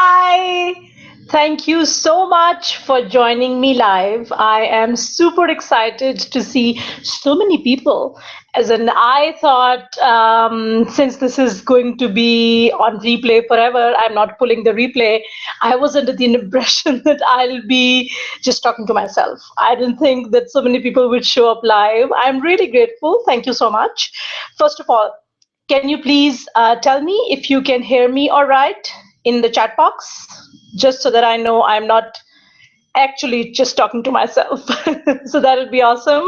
Hi. Thank you so much for joining me live. I am super excited to see so many people. As in, I thought since this is going to be on replay forever, I'm not pulling the replay. I was under the impression that I'll be just talking to myself. I didn't think that so many people would show up live. I'm really grateful. Thank you so much. First of all, can you please tell me if you can hear me all right in the chat box, just so that I know I'm not actually just talking to myself. So that would be awesome.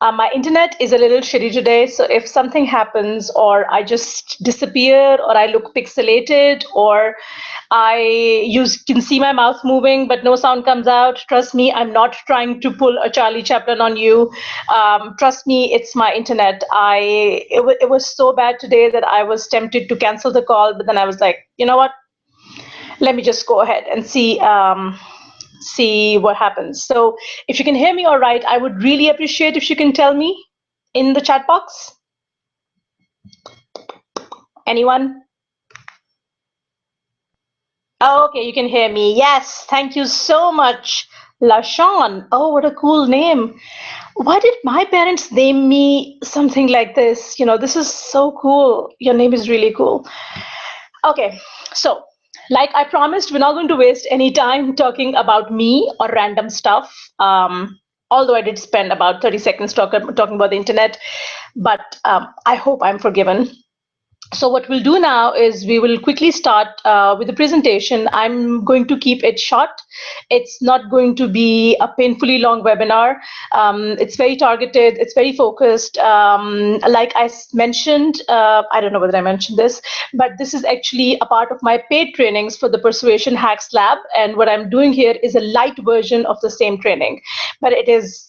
My internet is a little shitty today, so if something happens, or I just disappear, or I look pixelated, or you can see my mouth moving, but no sound comes out, trust me, I'm not trying to pull a Charlie Chaplin on you. Trust me, it's my internet. It was so bad today that I was tempted to cancel the call, but then I was like, you know what? Let me just go ahead and see what happens. So if you can hear me all right, I would really appreciate if you can tell me in the chat box. Anyone? Oh, okay, you can hear me. Yes, thank you so much, LaShawn. Oh, what a cool name. Why did my parents name me something like this? This is so cool. Your name is really cool. Okay, so like I promised, we're not going to waste any time talking about me or random stuff. Although I did spend about 30 seconds talking about the internet, but I hope I'm forgiven. So what we'll do now is we will quickly start with the presentation. I'm going to keep it short. It's not going to be a painfully long webinar. It's very targeted. It's very focused. Like I mentioned, I don't know whether I mentioned this, but this is actually a part of my paid trainings for the Persuasion Hacks Lab. And what I'm doing here is a light version of the same training, but it is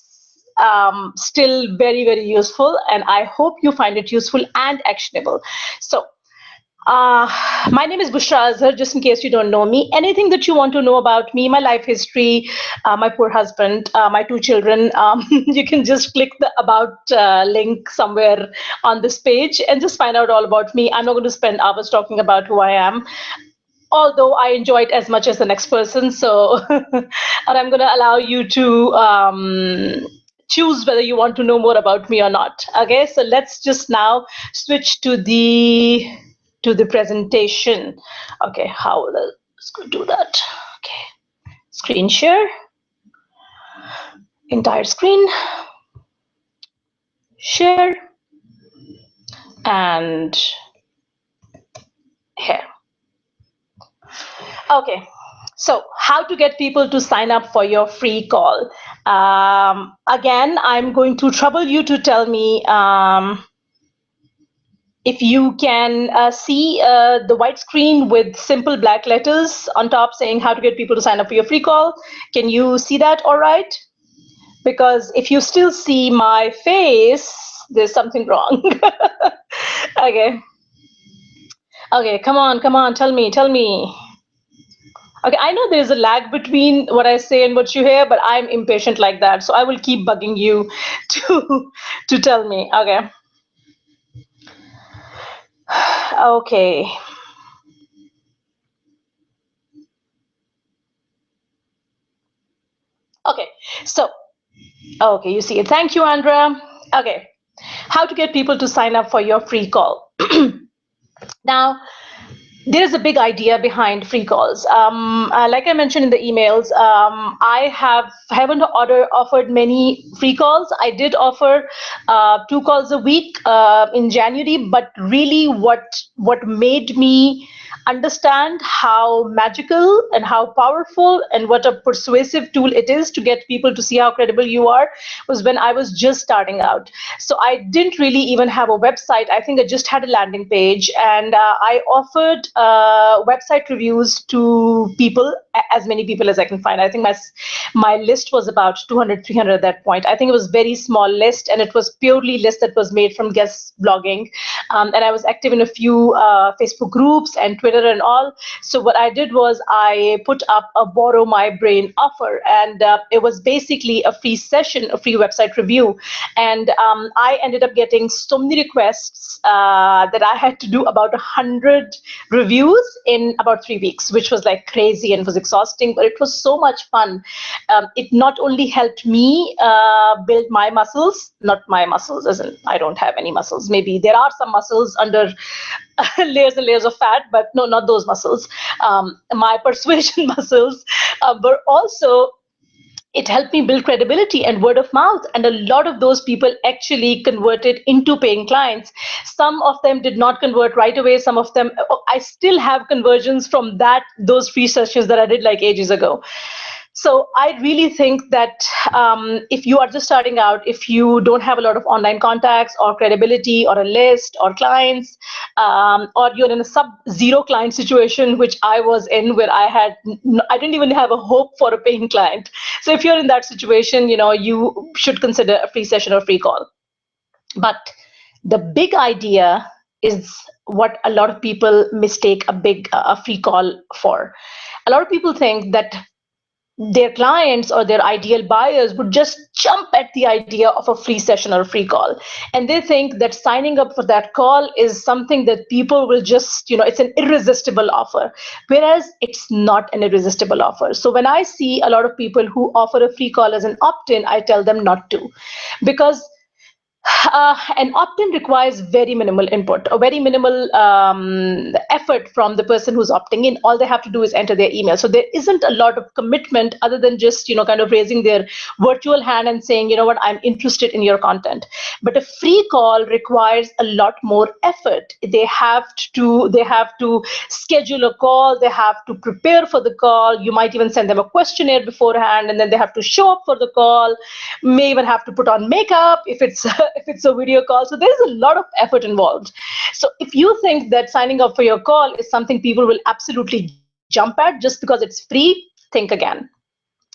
still very, very useful, and I hope you find it useful and actionable. So my name is Bushra Azhar, just in case you don't know me. Anything that you want to know about me, my life history, my poor husband, my two children, you can just click the About link somewhere on this page and just find out all about me. I'm not going to spend hours talking about who I am, although I enjoy it as much as the next person. So, and I'm going to allow you to choose whether you want to know more about me or not. Okay, so let's just now switch to the presentation. Okay, how let's go do that. Okay, screen share, entire screen, share, and here. Okay, so how to get people to sign up for your free call. Again, I'm going to trouble you to tell me if you can see the white screen with simple black letters on top saying how to get people to sign up for your free call. Can you see that all right? Because if you still see my face, there's something wrong. Okay. Okay, come on, tell me. Okay, I know there's a lag between what I say and what you hear, but I'm impatient like that, so I will keep bugging you to tell me. Okay. Okay. Okay. So, okay, you see it. Thank you, Andrea. Okay. How to get people to sign up for your free call. Now, there's a big idea behind free calls. Like I mentioned in the emails, I haven't offered many free calls. I did offer 2 calls a week in January, but really what made me understand how magical and how powerful and what a persuasive tool it is to get people to see how credible you are was when I was just starting out. So I didn't really even have a website. I think I just had a landing page, and I offered website reviews to people, as many people as I can find. I think my list was about 200, 300 at that point. I think it was very small list, and it was purely list that was made from guest blogging. And I was active in a few Facebook groups and Twitter and all. So what I did was I put up a borrow my brain offer, and it was basically a free session, a free website review. And I ended up getting so many requests that I had to do about 100 reviews in about 3 weeks, which was like crazy and was exhausting, but it was so much fun. It not only helped me build my muscles, not my muscles, as in I don't have any muscles. Maybe there are some muscles under layers and layers of fat, but no, not those muscles. My persuasion muscles, but also it helped me build credibility and word of mouth. And a lot of those people actually converted into paying clients. Some of them did not convert right away. Some of them, I still have conversions from those free sessions that I did like ages ago. So I really think that if you are just starting out, if you don't have a lot of online contacts or credibility or a list or clients, or you're in a sub-zero client situation, which I was in, where I didn't even have a hope for a paying client. So if you're in that situation, you should consider a free session or free call. But the big idea is what a lot of people mistake a free call for. A lot of people think that their clients or their ideal buyers would just jump at the idea of a free session or a free call. And they think that signing up for that call is something that people will just, it's an irresistible offer, whereas it's not an irresistible offer. So when I see a lot of people who offer a free call as an opt-in, I tell them not to, because an opt-in requires very minimal input, or very minimal effort from the person who's opting in. All they have to do is enter their email. So there isn't a lot of commitment other than just, kind of raising their virtual hand and saying, you know what, I'm interested in your content. But a free call requires a lot more effort. They have to schedule a call. They have to prepare for the call. You might even send them a questionnaire beforehand, and then they have to show up for the call. May even have to put on makeup if it's if it's a video call. So there's a lot of effort involved. So if you think that signing up for your call is something people will absolutely jump at just because it's free, think again.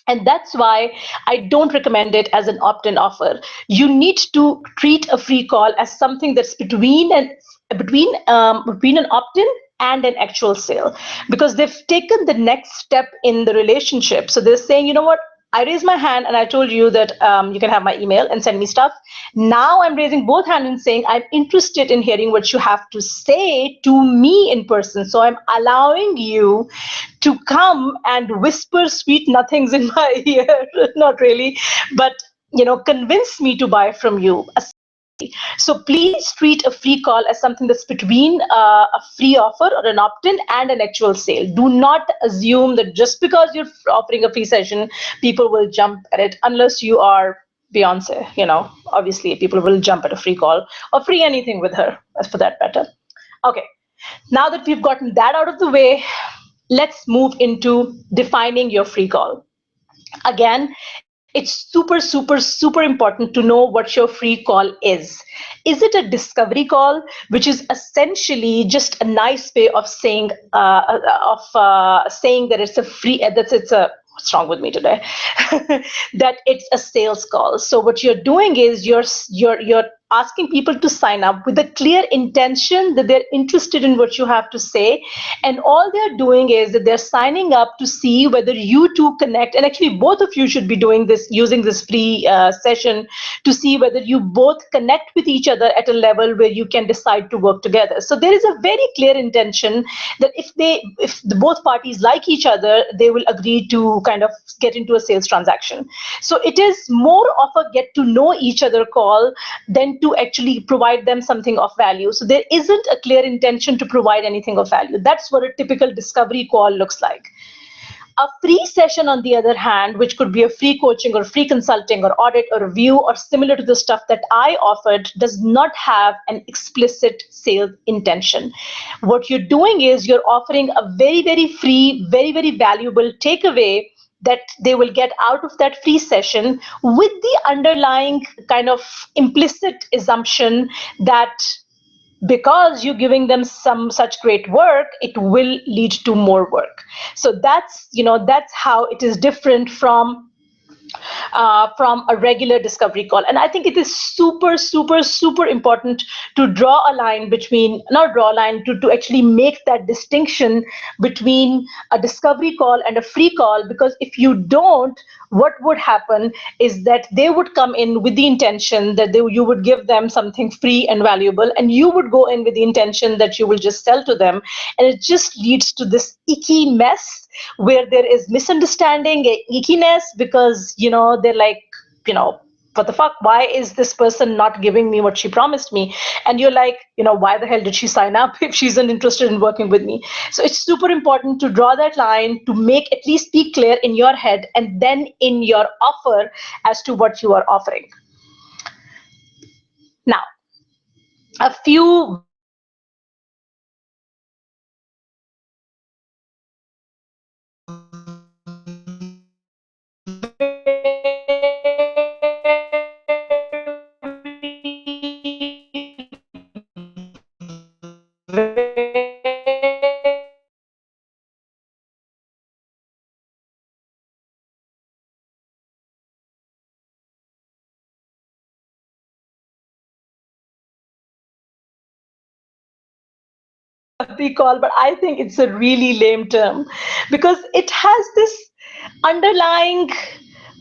And that's why I don't recommend it as an opt-in offer. You need to treat a free call as something that's between an opt-in and an actual sale, because they've taken the next step in the relationship. So they're saying, you know what, I raised my hand and I told you that you can have my email and send me stuff. Now I'm raising both hands and saying I'm interested in hearing what you have to say to me in person. So I'm allowing you to come and whisper sweet nothings in my ear, not really, but convince me to buy from you. So please treat a free call as something that's between a free offer or an opt-in and an actual sale. Do not assume that just because you're offering a free session, people will jump at it, unless you are Beyonce. Obviously people will jump at a free call or free anything with her, as for that matter. Okay, now that we've gotten that out of the way, let's move into defining your free call. Again, it's super important to know what your free call is. Is it a discovery call, which is essentially just a nice way of saying saying that it's a free, what's wrong with me today? That it's a sales call. So what you're doing is you're asking people to sign up with a clear intention that they're interested in what you have to say, and all they're doing is that they're signing up to see whether you two connect. And actually both of you should be doing this, using this free session, to see whether you both connect with each other at a level where you can decide to work together. So there is a very clear intention that if the both parties like each other, they will agree to kind of get into a sales transaction. So it is more of a get to know each other call than to actually provide them something of value. So there isn't a clear intention to provide anything of value. That's what a typical discovery call looks like. A free session, on the other hand, which could be a free coaching or free consulting or audit or review or similar to the stuff that I offered, does not have an explicit sales intention. What you're doing is you're offering a very, very free, very, very valuable takeaway that they will get out of that free session, with the underlying kind of implicit assumption that because you're giving them some such great work, it will lead to more work. So that's how it is different from a regular discovery call. And I think it is super, super, super important to draw a line between, not draw a line, to actually make that distinction between a discovery call and a free call. Because if you don't, what would happen is that they would come in with the intention that you would give them something free and valuable, and you would go in with the intention that you will just sell to them. And it just leads to this icky mess where there is misunderstanding, ickiness, because they're like, you know what the fuck, why is this person not giving me what she promised me? And you're like, why the hell did she sign up if she's not interested in working with me? So it's super important to draw that line, to make at least be clear in your head and then in your offer as to what you are offering. Now, a few discovery call, but I think it's a really lame term because it has this underlying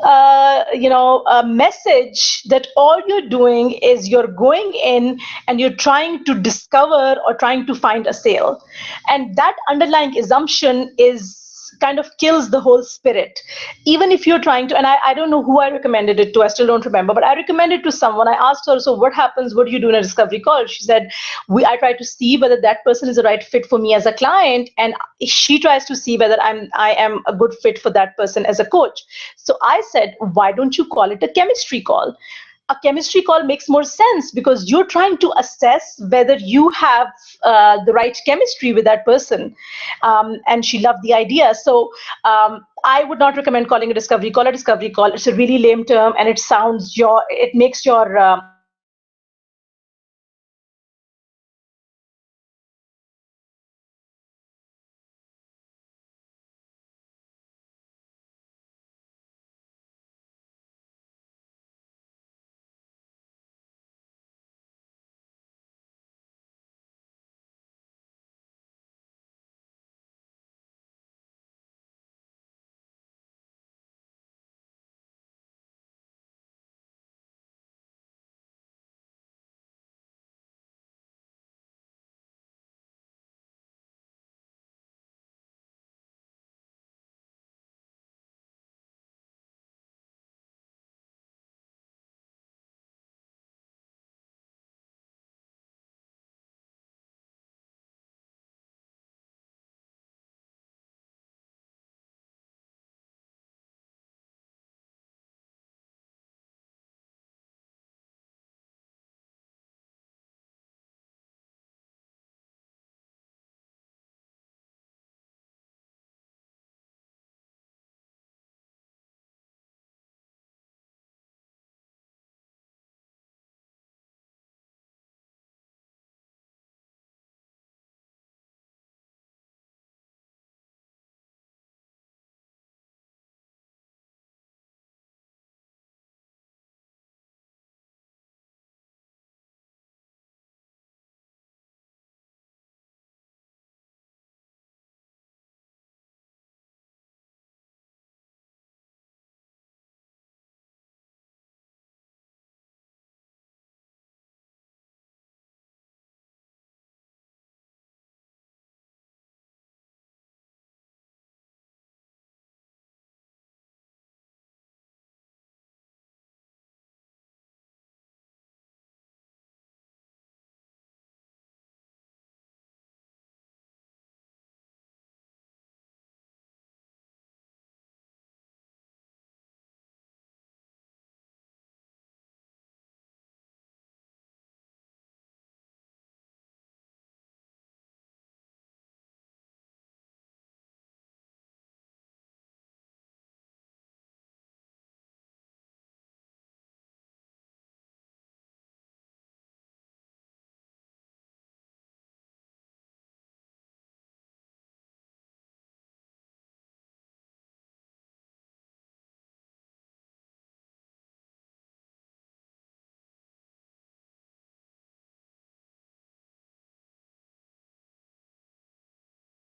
a message that all you're doing is you're going in and you're trying to discover or trying to find a sale. And that underlying assumption is kind of kills the whole spirit. Even if you're trying to, and I don't know who I recommended it to, I still don't remember, but I recommended to someone. I asked her, so what happens, what do you do in a discovery call? She said, I try to see whether that person is the right fit for me as a client, and she tries to see whether I am a good fit for that person as a coach. So I said, why don't you call it a chemistry call? A chemistry call makes more sense because you're trying to assess whether you have the right chemistry with that person. And she loved the idea. So I would not recommend calling a discovery call a discovery call. It's a really lame term, and it makes your